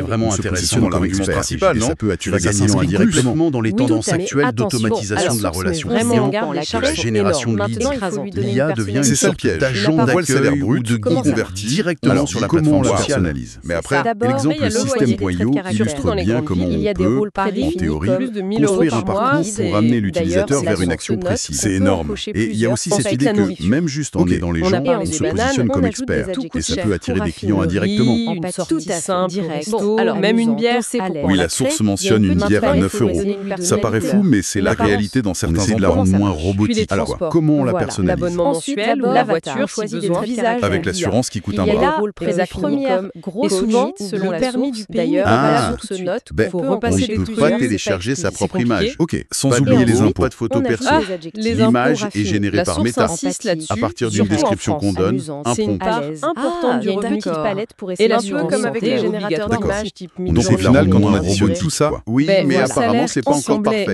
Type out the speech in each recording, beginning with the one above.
c'est vraiment on se intéressant positionne comme comme argument expert, principal, et non? ça peut attirer Ça gagnant s'inscrit indirectement. complètement dans les Oui, tendances tout à fait. actuelles Attention, d'automatisation de la alors, relation vraiment, client, on garde la de charge la génération de énorme. leads. Maintenant, il faut lui donner L'IA une devient une personnalité. sorte piège. d'agent On voit le d'accueil salaire ou brut, de on guide convertit. directement Alors, sur la comment plateforme on la sociale. personnalise? Mais C'est après, ça. D'abord, l'exemple il y a le système loyer, Poyo des traits illustre caractères. bien Dans les comment grandes on villes, il y a des peut, rôles en prédéfinis, théorie, plus de 1000 construire euros un par mois, parcours pour ramener l'utilisateur vers une action précise. C'est énorme. Et il y a aussi cette idée que même juste en aidant les On a gens, parlé on des se bananes, positionne on comme ajoute des expert. adjectifs Et ça chers, peut attirer des clients raffinerie, indirectement. une Empathie, sortie simple, direct. resto, Alors, même une amusant, bière. on sait pourquoi. Oui, on la l'a source fait. mentionne Il y a une bière à Maintenant, il 9 faut lui euros. donner une Ça paraît personnalité. fou, mais c'est la L'apparence. réalité dans On certains essaie de la endroits. rendre moins Puis les robotique. Alors, transports. comment on la Voilà. personnalise? L'abonnement Ensuite, mensuel ou d'abord, la l'avatar, voiture, choisit si des besoin. visages Avec de l'assurance qui coûte un Il y a bras. là rôle prédéfinis comme gros et souvent, selon selon le la permis source, du pays. d'ailleurs, Ah. La source note, Ben, faut on repasser ne des peut plus pas vues, télécharger c'est sa pas propre compliqué. image. Ok, sans Pas oublier de les impôts, impôts, pas de photos on ajoute perso. des adjectifs. L'image est raffinés. générée La par source Meta. insiste là-dessus. À partir d'une surtout en description France. qu'on donne, amusant. un C'est une prompt. part Ah, importante il du y a une revenu. petite palette pour Et essayer là, d'assurer comme avec santé les générateurs D'accord. d'images, Donc au final, quand on additionne tout ça, oui, mais apparemment, c'est pas encore parfait.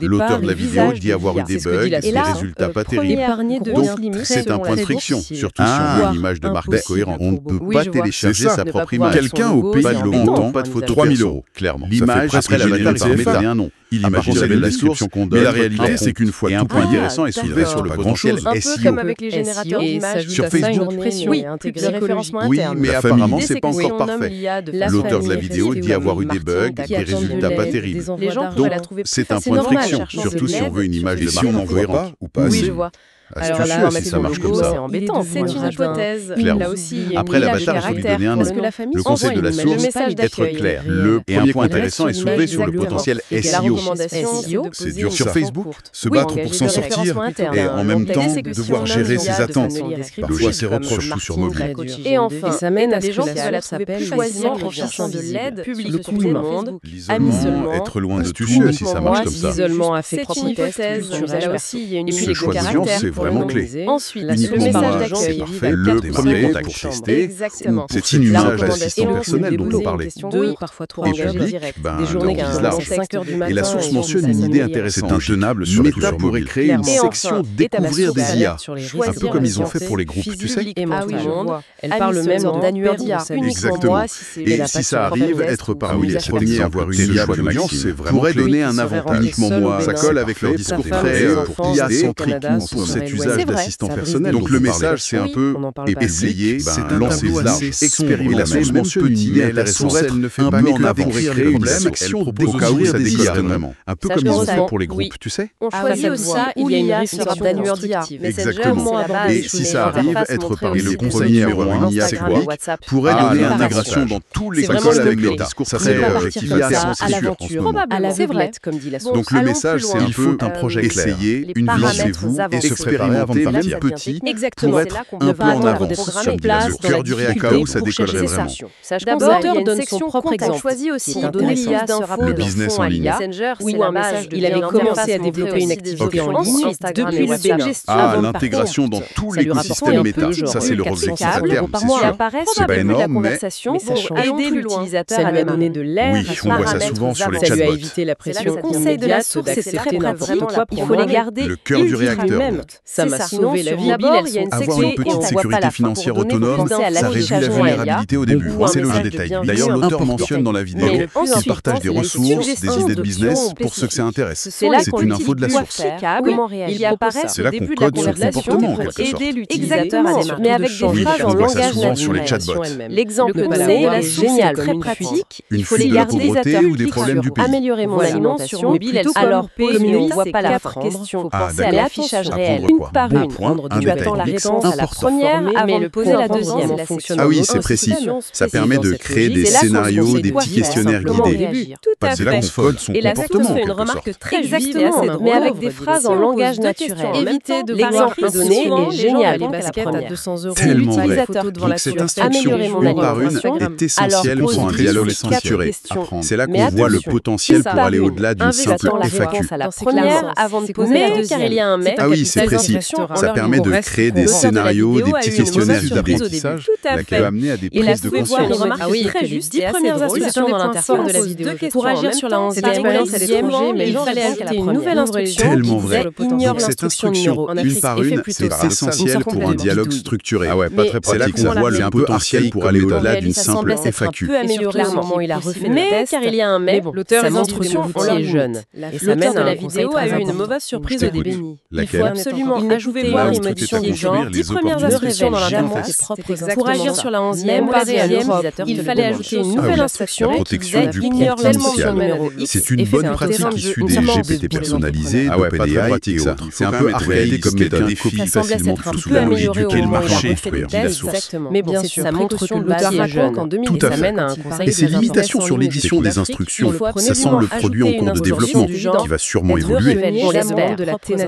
L'auteur de la vidéo dit avoir eu des bugs, des résultats pas terribles. Donc, c'est un point de friction, surtout si on veut une image de marque cohérente. On ne peut pas télécharger sa propre image. Quelqu'un au pays, pas de logo, pas de photo, 3 000 €, clairement. L'image, après la générée par Meta, un nom. Il imagine la description qu'on donne, mais la réalité, c'est qu'une fois tout point intéressant est soulevé sur le potentiel SEO. Un peu comme avec les générateurs d'images sur Facebook. Oui, de référencement interne. Oui, mais apparemment, c'est pas encore parfait. L'auteur de la vidéo dit avoir eu des bugs, des résultats pas terribles. Donc, c'est un point de friction, surtout si on veut une image de marque cohérente. Ou pas assez. Astucieux si ça marche comme ça. C'est embêtant. C'est une hypothèse. Clairement. Après, l'avatar, il faut lui donner un nom. Le conseil de la source, être clair. Le premier point intéressant est soulevé sur le potentiel SEO. C'est dur sur Facebook, se battre pour s'en sortir et en même temps devoir gérer ses attentes. Parfois, c'est reproches, surtout sur mobile. Et enfin, ça mène à des gens qui veulent trouver plus facilement en cherchant de l'aide, public sur tout le monde, L'isolement, être loin de tout si ça marche comme ça. L'isolement a fait propre hypothèse. Là aussi, il y a une Et ce choix d'audience, c'est vraiment clé. Ensuite, le Uniquement message moi, d'accueil. c'est parfait. Le premier contact pour tester. Exactement. C'est inhumain d'assistant personnel dont on parlait. 2, parfois 3 Et engagés public, directs. ben, Des journées leur qui vise large. 5 heures du matin. Et la source mentionne une idée intéressante. C'est intenable sur les Meta pourrait créer une section découvrir des IA. Un peu comme ils ont fait pour les groupes, tu sais. Ah oui, je vois. Elle parle même d'annuaire d'IA. Exactement. Et si ça arrive, être parmi les premiers à avoir une IA de l'audience, c'est vraiment pourrait donner un avantage. Uniquement moi, ça colle avec leur discours très IA centrique pour cet usage d'assistant personnel. Donc le message, c'est un peu essayer, lancer large, expérimenter. La source mentionne une idée intéressante. Elle ne fait pas en avant créer une section au cas où ça décolle vraiment. Un peu comme ils ont fait pour les groupes, tu sais. On choisit aussi il y a une réflexion d'annuaire d'IA. Exactement. Et si ça arrive, être parmi le conseiller numéro 1, IA, c'est quoi pourrait donner un intégration dans tous les codes avec leur discours très IA sans censure en ce moment. À l'aveuglette, comme dit la source. Donc le message, c'est un peu un projet essayer, une lancez-vous et se préparer avant de partir petit pour être un peu en avance. Le cœur du réacteur où ça décollerait vraiment. D'abord, l'auteur donne son propre exemple. Choisit aussi donner l'IA d'infos le business en ligne. Oui, ou un message. Il avait commencé à développer une activité en ligne depuis le Bénin. Ah, l'intégration dans tout l'écosystème Meta. Ça, c'est leur objectif à terme, c'est sûr. C'est pas énorme, mais pour aider l'utilisateur à lui donner de l'air. oui, on voit ça souvent sur les Ça lui a chatbots. évité la pression immédiate d'accepter n'importe quoi. Il faut les garder. Le cœur du réacteur. Ça m'a sauvé la vie. D'abord, il y a une Avoir une petite sécurité financière autonome, ça réduit la vulnérabilité au début. C'est le détail. D'ailleurs, l'auteur mentionne dans la vidéo qu'il partage des ressources, des idées de business pour ceux que ça intéresse. C'est une info de la source. Il apparaît C'est là qu'on code son comportement en quelque sorte. aider l'utilisateur à démarrer, mais avec des phrases en on voit ça langage souvent sur les naturel. chatbots. L'exemple donné est génial, très pratique. Une Il faut fuite les de la garder pauvreté ou des problèmes du pays. Améliorer mon alimentation mobile, alors comme il ne voit pas la fin. Question. Penser à l'affichage réel, une par une. Tu attends la réponse à la première avant de poser la deuxième. Ah oui, c'est précis. Ça permet de créer des scénarios, des petits questionnaires guidés. C'est là qu'on code son comportement en quelque sorte. Exactement, mais avec des phrases en langage naturel. Éviter de l'exemple donné est génial. Les baskets à 200 €. Tellement vrai. L'utilisateur devant la Donc cette source. instruction, Améliorer mon une par une, alimentation. est essentielle Alors, pour un pose dialogue 10 structuré. questions. C'est là Mais qu'on voit le attention, potentiel ça pour aller par une. au-delà d'une simple Attends la FAQ. réponse à la première avant de poser la deuxième. Car il y a un mais. Ah oui, c'est précis. Ça permet de créer des scénarios, des petits questionnaires d'apprentissage qui peuvent amener à des prises de conscience. Ah oui, très juste. 10 premières instructions dans l'interface de la vidéo. Pour agir sur la 11e expérience à l'étranger, mais il fallait ajouter une nouvelle instruction Tellement qui vrai. disait ignore Donc cette l'instruction instruction, numéro une par une, c'est essentiel pour un dialogue structuré. Ah ouais, pas très pratique. C'est là qu'on voit le potentiel pour aller au-delà d'une simple FAQ. Amélioré au moment où il a refait le test. Car il y a un mais, l'auteur des instructions est jeune. Et ça mène à la vidéo a eu une mauvaise surprise au début. Il faut absolument ajouter voir les modifications du genre. 10 premières instructions dans l'interface. Pour agir sur la 11e, il fallait ajouter une nouvelle instruction qui disait ignore l'instruction numéro X. C'est une bonne pratique issue des GPT personnalisés, d'OpenAI et autres. C'est un peu archaïque comme méthode, défie facilement sous la logique duquel le marché dit la source. Mais bien sûr, ça montre que l'auteur raconte qu'en 2000, ça mène à un conseil. Et ces limitations sur l'édition des instructions, ça sent le produit en cours de développement qui va sûrement évoluer.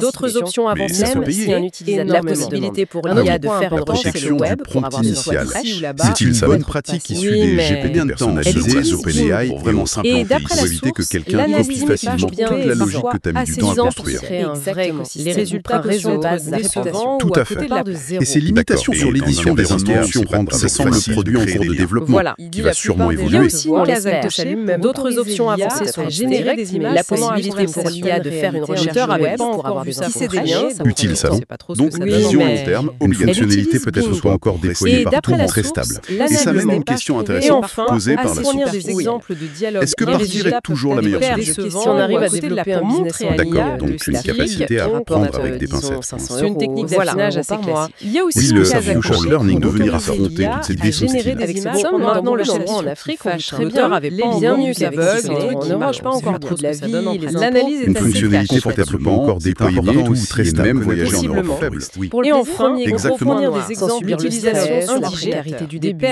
D'autres options avancées même si un utilisateur la possibilité pour l'IA de faire une recherche sur le web pour avoir des infos fraîches. C'est une bonne pratique issue des GPT personnalisés OpenAI pour vraiment simplifier pour éviter que quelqu'un copie facilement toute la logique que tu as mis du temps à construire. Les résultats résonnent décevants tout à fait. Et ces limitations sur l'édition des instructions rendent incessant le produit en cours de développement, qui va sûrement évoluer. Il y a aussi une case d'autres options avancées sont générer des images, la possibilité pour l'IA de faire une recherche web pour avoir des infos fraîches. Utile ça. Donc, vision long terme, une fonctionnalité peut-être soit encore déployée partout ou très stable. Et ça mène à une question intéressante posée par la fournir des exemples de dialogue. Est-ce que partir est toujours la meilleure solution? Si on arrive à développer un business en D'accord, donc une capacité à apprendre avec des pincettes. C'est une technique d'affinage assez classique. Il y a aussi le short learning de venir affronter toutes ces idées sont styles. Avec ces images, maintenant le champ en Afrique, très bien, avait bien mieux qu'aveugle, on ne mange pas encore trop de la vie, l'analyse est une assez fonctionnalité peut-être pas encore déployée partout ou très stable, même voyager en Europe faible. Et enfin, exactement des exemples d'utilisation indigène du début.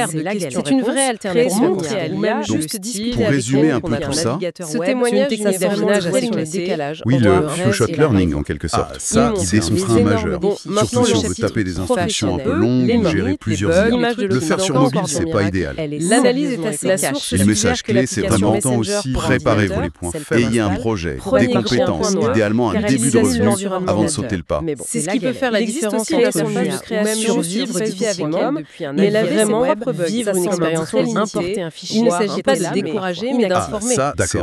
C'est une vraie alternative ou même juste discuter pour résumer un peu tout ça, ce témoignage est d'affinage sur le décalage. Oui, le short learning en quelque sorte. Ça, c'est son frein majeur. Surtout si on veut taper des instructions un peu longues ou gérer plusieurs images. Le faire sur mobile, c'est pas idéal. L'analyse est assez cache. Le message clé, c'est vraiment aussi préparez-vous les points faibles. Ayez un projet, des compétences, idéalement un début de revenu avant de sauter le pas. C'est ce qui peut faire la différence entre survivre difficilement, mais là vraiment vivre une expérience limitée. Il ne s'agit pas de décourager, mais d'informer.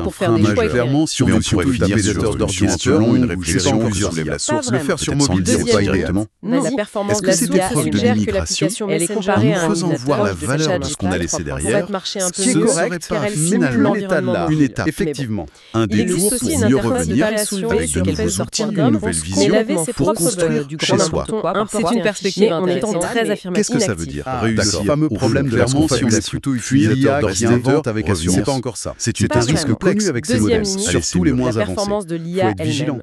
Pour faire des choix clairement, si on pourrait utilisateur d'ordinateur ou une réflexion plusieurs la source, le faire sur mobile, c'est pas directement. La performance de l'IA suggère que l'application elle est comparée à un faisant voir la valeur de ce qu'on a laissé derrière. Ce qui est correct, car finalement une étape, effectivement, un détour pour mieux revenir avec de nouveaux outils, une nouvelle vision pour construire chez soi. C'est une perspective en étant très affirmative. Qu'est-ce que ça veut dire? Réussir. Le fameux problème de la confiance, c'est plutôt utilisateur d'ordinateur avec assurance. C'est pas encore ça. C'est un risque connu avec ces modèles, surtout les moins avancés. Il faut être vigilant.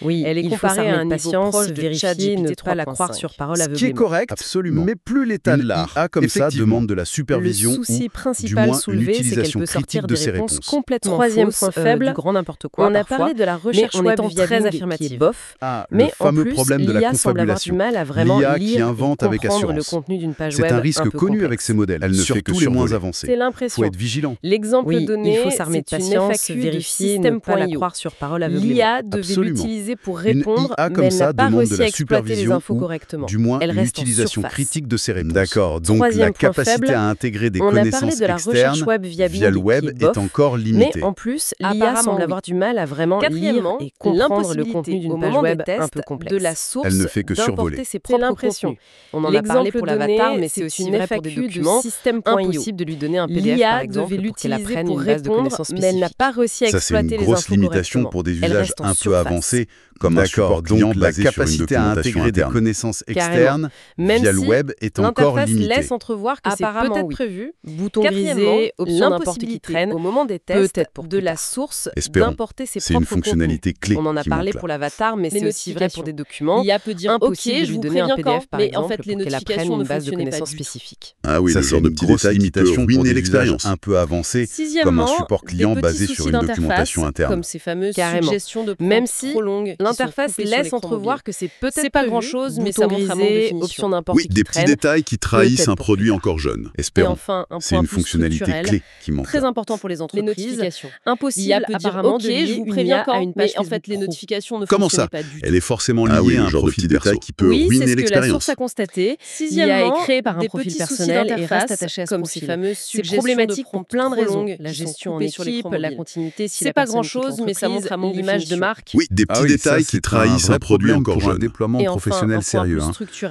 Oui, elle est comparée à un niveau proche de vérifier, ne pas la croire sur parole aveuglément. Ce qui est correct, absolument. Mais plus l'état de l'art comme ça demande de la supervision le souci principal soulevé, c'est qu'elle peut sortir des réponses complètement fausses, du grand n'importe quoi. On a parlé de la recherche web très affirmative, bof. Mais en plus, l'IA semble avoir du mal à vraiment lire et comprendre le contenu d'une page web. C'est un risque connu avec ces modèles. Elle ne fait que les moins avancés. C'est l'impression. Faut être vigilant. L'exemple donné, il faut s'armer de patience, vérifier, ne pas la croire sur parole aveuglément. L'IA devait l'utiliser pour répondre, mais elle n'a pas réussi à exploiter les infos correctement. Du moins, l'utilisation critique de ces réponses. D'accord, donc la capacité à intégrer des connaissances externes via le web est encore limitée. Mais en plus, l'IA semble avoir du mal à vraiment lire et comprendre le contenu d'une page web un peu complexe. De la source, elle ne fait que survoler. C'est l'impression. On en a parlé pour l'avatar, mais c'est aussi une FAQ de système.io. Impossible de lui donner un PDF, par exemple, pour qu'elle apprenne une base de connaissances spécifiques. Mais elle n'a pas réussi à exploiter les infos correctement. Ça, c'est une grosse limitation pour des usages un peu avancés, comme un support client basé sur une documentation interne. Des connaissances externes via le web est encore limitée. L'interface laisse entrevoir que c'est peut-être prévu. Bouton grisé, option n'importe qui traîne. Au moment des tests, peut-être de la source d'importer ses propres contenus. C'est une fonctionnalité clé. On en a parlé pour l'avatar, mais c'est aussi vrai pour des documents. L'IA peut dire impossible de lui donner un PDF, par exemple, pour qu'elle apprenne une base de connaissances spécifiques. Ah oui, ça, c'est une grosse limitation pour des usages un peu avancés, comme un support client basé sur une documentation interne. Comme ces fameuses suggestions de prompts trop longues. L'interface laisse entrevoir que c'est peut-être pas grand-chose, mais ça montre vraiment option n'importe qui. Oui, des petits détails qui trahissent un produit encore jeune. Espérons. Enfin, c'est une fonctionnalité clé qui manque. Très important pour les entreprises. Les notifications. Impossible apparemment de lier je vous préviens quand, mais en fait les notifications ne fonctionnent pas du tout. Elle est forcément liée à un profil détail qui peut ruiner l'expérience. Oui, c'est ce que la source a constaté. L'IA est créée par un profil personnel et reste attachée à ce profil. C'est problématique pour plein de raisons. La gestion en équipe, la continuité, c'est pas grand-chose, mais ça montre à mon l'image de marque. Oui, des petits détails qui trahissent un produit encore jeune. Un déploiement professionnel sérieux.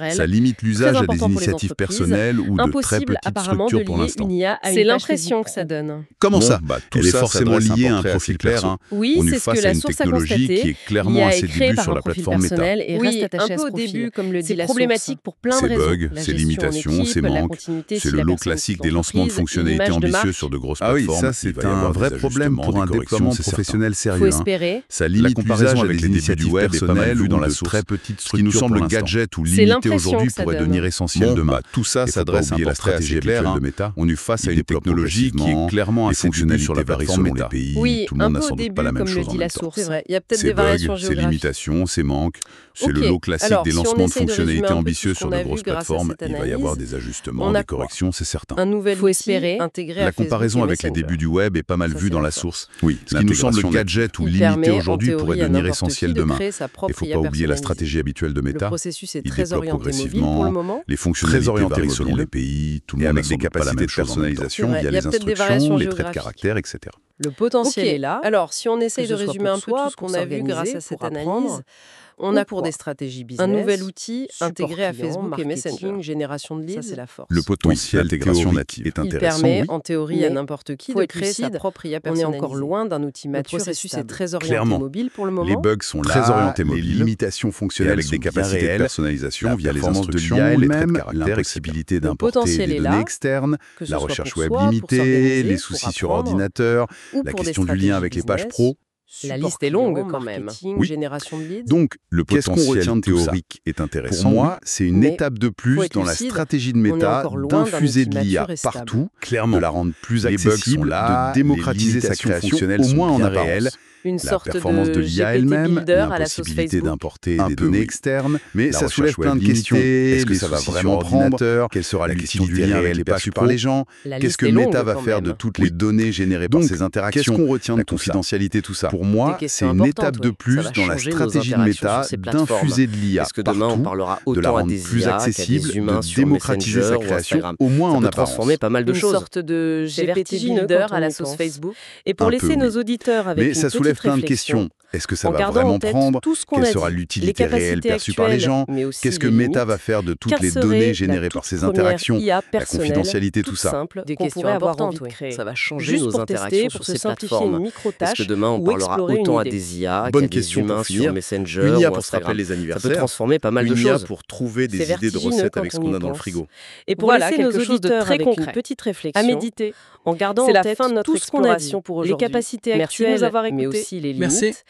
Ça limite l'usage à des initiatives personnelles ou de très petites structures pour l'instant. C'est l'impression que ça donne. Comment ça? Elle est forcément liée à un profil clair. Oui, c'est ce que la source a constaté. Qui est clairement à ses débuts sur la plateforme Meta. Oui, un peu au début, comme le dit la source. C'est problématique pour plein de raisons. Ses bugs, ses limitations, ses manques. C'est le lot classique des lancements de fonctionnalités ambitieux sur de grosses plateformes. Ah oui, ça c'est un vrai problème pour un déploiement professionnel sérieux. Faut espérer. Ça limite l'usage avec les débuts du web est pas mal vu dans la source. Très petite structure. Ce qui nous semble gadget ou limité aujourd'hui pourrait devenir essentiel demain. Tout ça s'adresse à la stratégie GBR de Meta. On est face à une technologie qui est clairement assez fonctionnelle sur la plateforme Meta. Oui, tout le monde n'a sans doute pas la même chose en même temps. C'est vrai, il y a peut-être des variations géographiques. Ses limitations, ses manques, c'est le lot classique des lancements de fonctionnalités ambitieux sur de grosses plateformes. Il va y avoir des ajustements, des corrections, c'est certain. Un nouvel outil intégré à la comparaison avec les débuts du web est pas mal vue dans la source. Oui, ce qui nous semble gadget ou limité aujourd'hui pourrait devenir essentiel demain. Il ne faut pas oublier la stratégie habituelle de Meta. Il déploie progressivement, les fonctionnalités varient selon les pays, tout le monde a des capacités de personnalisation via les instructions, les traits de caractère, etc. Le potentiel est là. Alors, si on essaye de résumer un peu tout ce qu'on a vu grâce à cette analyse, on a pour des stratégies business, un nouvel outil intégré à Facebook et Messenger, génération de leads, ça c'est la force. Le potentiel d'intégration native est intéressant. Il permet en théorie à n'importe qui de créer sa propre IA personnalisée. On est encore loin d'un outil mature. Le processus est très orienté mobile pour le moment. Les bugs sont très orientés mobiles, les limitations fonctionnelles avec des capacités de personnalisation via les instructions, les traits de caractère, l'impossibilité d'importer des données externes, la recherche web limitée, les soucis sur ordinateur, la question du lien avec les pages pro. La liste est longue quand même. Oui. Génération de leads. Donc, le potentiel théorique est intéressant. Pour moi, c'est une étape de plus dans la stratégie de Meta d'infuser de l'IA partout, clairement, de la rendre plus accessible, de démocratiser sa création, au moins en réel. Une sorte la performance de l'IA elle-même, l'impossibilité d'importer des données externes, mais ça soulève plein de questions. Est-ce que ça va vraiment prendre? Quelle sera l'utilité du lien avec les pages par les gens? Qu'est-ce que Meta va faire de toutes les données générées par ces interactions? Qu'est-ce qu'on retient de confidentialité, tout ça? Pour moi, c'est une étape de plus dans la stratégie de Meta d'infuser de l'IA partout, de la rendre plus accessible, de démocratiser sa création, au moins en apparence. Transformer pas mal de choses. Une sorte de GPT builder à la sauce Facebook. Et pour laisser nos auditeurs avec une petite plein de questions. Est-ce que ça va vraiment prendre? Quelle sera l'utilité réelle perçue par les gens? Qu'est-ce que Meta va faire de toutes les données générées par ces interactions? La confidentialité, tout ça. Des questions importantes, ça va changer nos interactions sur ces plateformes. Est-ce que demain on parlera autant à des IA qu'à des humains sur Messenger une IA ou pour se rappeler les anniversaires. Ça peut transformer pas mal de choses. Une IA pour trouver des idées de recettes avec ce qu'on a dans le frigo. Et pour laisser nos auditeurs très concret, une petite réflexion à méditer, en gardant en tête tout ce qu'on a dit pour aujourd'hui, les capacités actuelles, mais aussi les limites.